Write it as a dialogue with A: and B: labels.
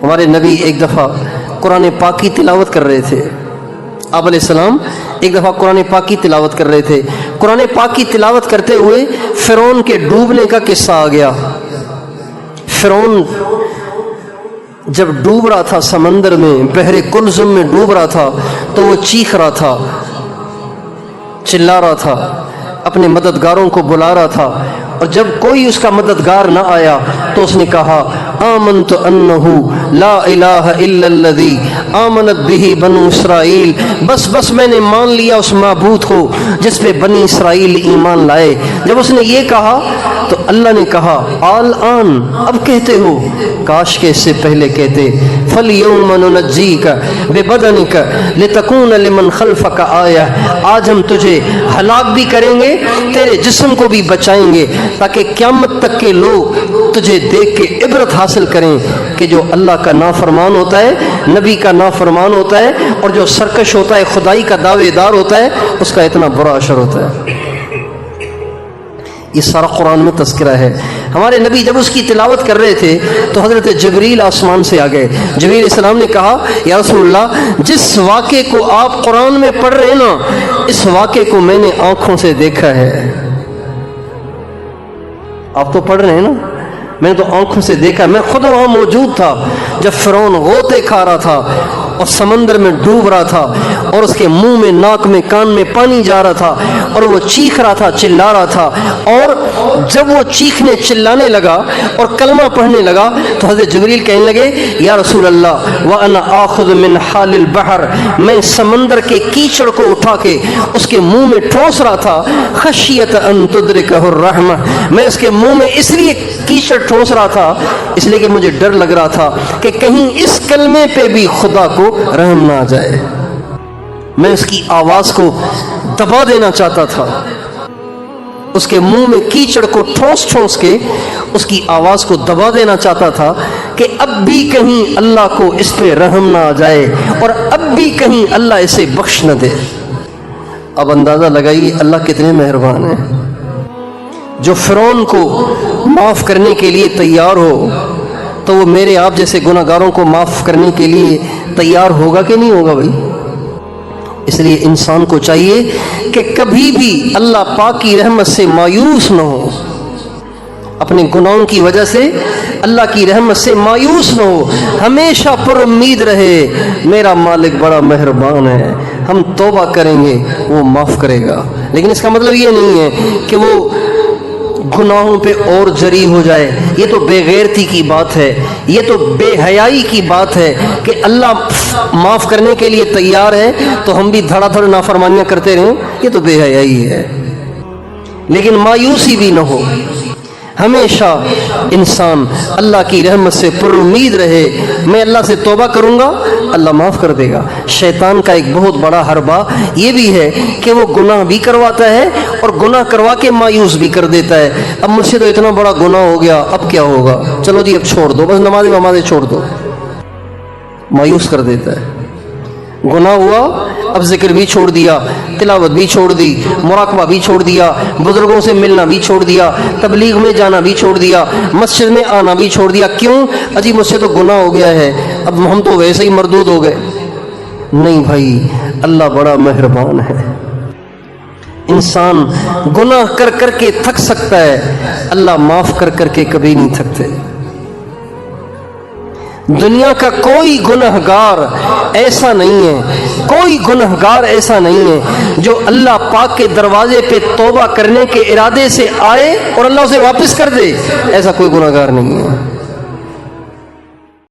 A: ہمارے نبی ایک دفعہ قرآن پاک کی تلاوت کر رہے تھے. آپ علیہ السلام ایک دفعہ قرآن پاک کی تلاوت کر رہے تھے. قرآن پاک کی تلاوت کرتے ہوئے فرعون کے ڈوبنے کا قصہ آ گیا. فرعون جب ڈوب رہا تھا سمندر میں، بحر کلزم میں ڈوب رہا تھا، تو وہ چیخ رہا تھا، چلا رہا تھا، اپنے مددگاروں کو بلا رہا تھا. اور جب کوئی اس کا مددگار نہ آیا تو اس نے کہا آمنت انہ لا الہ الا الذی آمنت بہ بنو اسرائیل، بس میں نے مان لیا اس معبود کو جس پہ بنی اسرائیل ایمان لائے. جب اس نے یہ کہا تو اللہ نے کہا الآن، اب کہتے ہو، کاش کہ اس سے پہلے کہتے فَالْيَوْمَ نُنَجِّيكَ بِبَدَنِكَ لِتَكُونَ لِمَنْ خَلْفَكَ آیَةً، آج ہم تجھے ہلاک بھی کریں گے، تیرے جسم کو بھی بچائیں گے تاکہ قیامت تک کے لوگ تجھے دیکھ کے عبرت حاصل کریں کہ جو اللہ کا نافرمان ہوتا ہے، نبی کا نافرمان ہوتا ہے، اور جو سرکش ہوتا ہے، خدائی کا دعوے دار ہوتا ہے، اس کا اتنا برا اثر ہوتا ہے. یہ سارا قرآن میں تذکرہ ہے. ہمارے نبی جب اس کی تلاوت کر رہے تھے تو حضرت جبریل آسمان سے آ گئے. جبریل علیہ السلام نے کہا یا رسول اللہ، جس واقعے کو آپ قرآن میں پڑھ رہے ہیں نا، اس واقعے کو میں نے آنکھوں سے دیکھا ہے. آپ تو پڑھ رہے ہیں نا، میں نے تو آنکھوں سے دیکھا. میں خود وہاں موجود تھا جب فرعون غوطے کھا رہا تھا اور سمندر میں ڈوب رہا تھا، اور اس کے منہ میں، ناک میں، کان میں پانی جا رہا تھا، اور وہ چیخ رہا تھا، چلا رہا تھا. اور جب وہ چیخنے چلانے لگا اور کلمہ پڑھنے لگا تو حضرت جبریل کہنے لگے یا رسول اللہ وَأَنَا آخُذُ مِنْ حَالِ الْبَحْرِ، میں سمندر کے کیچڑ کو اٹھا کے اس کے منہ میں ٹھونس رہا تھا، خشیت ان تدرکہ الرحمہ، میں اس کے منہ میں اس لیے کیچڑ ٹھونس رہا تھا اس لیے کہ مجھے ڈر لگ رہا تھا کہ کہیں اس کلمے پہ بھی خدا کو رحم نہ آ جائے. میں اس کی آواز کو دبا دینا چاہتا تھا، اس کے منہ میں کیچڑ کو ٹھونس کے اس کی آواز کو دبا دینا چاہتا تھا کہ اب بھی کہیں اللہ کو اس پہ رحم نہ آ جائے، اور اب بھی کہیں اللہ اسے بخش نہ دے. اب اندازہ لگائیے اللہ کتنے مہربان ہیں. جو فرعون کو معاف کرنے کے لیے تیار ہو تو وہ میرے آپ جیسے گناہ گاروں کو معاف کرنے کے لیے تیار ہوگا کہ نہیں ہوگا بھائی؟ اس لیے انسان کو چاہیے کہ کبھی بھی اللہ پاک کی رحمت سے مایوس نہ ہو، اپنے گناہوں کی وجہ سے اللہ کی رحمت سے مایوس نہ ہو، ہمیشہ پر امید رہے میرا مالک بڑا مہربان ہے، ہم توبہ کریں گے وہ معاف کرے گا. لیکن اس کا مطلب یہ نہیں ہے کہ وہ گناہوں پہ اور جری ہو جائے. یہ تو بے غیرتی کی بات ہے، یہ تو بے حیائی کی بات ہے کہ اللہ معاف کرنے کے لیے تیار ہے تو ہم بھی دھڑا دھڑ نافرمانیاں کرتے رہیں. یہ تو بے حیائی ہے. لیکن مایوسی بھی نہ ہو، ہمیشہ انسان اللہ کی رحمت سے پر امید رہے، میں اللہ سے توبہ کروں گا اللہ معاف کر دے گا. شیطان کا ایک بہت بڑا حربہ یہ بھی ہے کہ وہ گناہ بھی کرواتا ہے اور گناہ کروا کے مایوس بھی کر دیتا ہے. اب مجھ سے تو اتنا بڑا گناہ ہو گیا، اب کیا ہوگا، چلو جی اب چھوڑ دو، بس نمازیں چھوڑ دو. مایوس کر دیتا ہے. گناہ ہوا، اب ذکر بھی چھوڑ دیا، تلاوت بھی چھوڑ دی، مراقبہ بھی چھوڑ دیا، بزرگوں سے ملنا بھی چھوڑ دیا، تبلیغ میں جانا بھی چھوڑ دیا، مسجد میں آنا بھی چھوڑ دیا. کیوں؟ اجی مجھ سے تو گناہ ہو گیا ہے، اب ہم تو ویسے ہی مردود ہو گئے. نہیں بھائی، اللہ بڑا مہربان ہے. انسان گناہ کر کر کے تھک سکتا ہے، اللہ معاف کر کر کے کبھی نہیں تھکتے. دنیا کا کوئی گنہگار ایسا نہیں ہے، کوئی گنہگار ایسا نہیں ہے جو اللہ پاک کے دروازے پہ توبہ کرنے کے ارادے سے آئے اور اللہ اسے واپس کر دے. ایسا کوئی گنہگار نہیں ہے.